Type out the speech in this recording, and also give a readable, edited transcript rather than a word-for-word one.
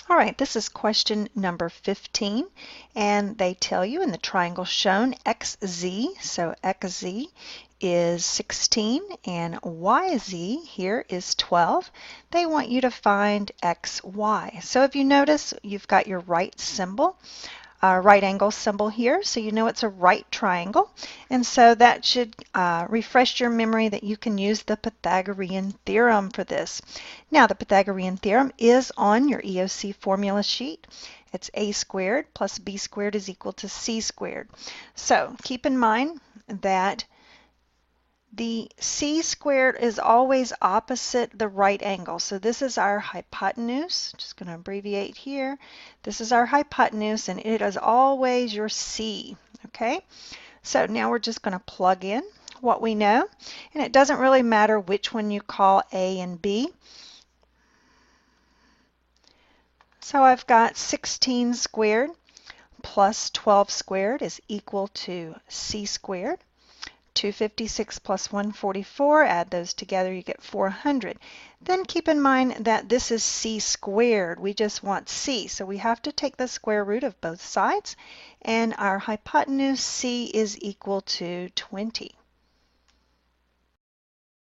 All right, this is question number 15, and they tell you in the triangle shown xz, so xz is 16 and yz here is 12. They want you to find xy. So if you notice, you've got your right symbol, right angle symbol here, so you know it's a right triangle, and so that should refresh your memory that you can use the Pythagorean theorem for this. Now the Pythagorean theorem is on your EOC formula sheet. It's a squared plus b squared is equal to c squared. So keep in mind that the c squared is always opposite the right angle. So this is our hypotenuse. Just going to abbreviate here. This is our hypotenuse, and it is always your c. Okay? So now we're just going to plug in what we know. And it doesn't really matter which one you call a and b. So I've got 16 squared plus 12 squared is equal to c squared. 256 plus 144, add those together, you get 400. Then keep in mind that this is c squared. We just want c, so we have to take the square root of both sides, and our hypotenuse c is equal to 20.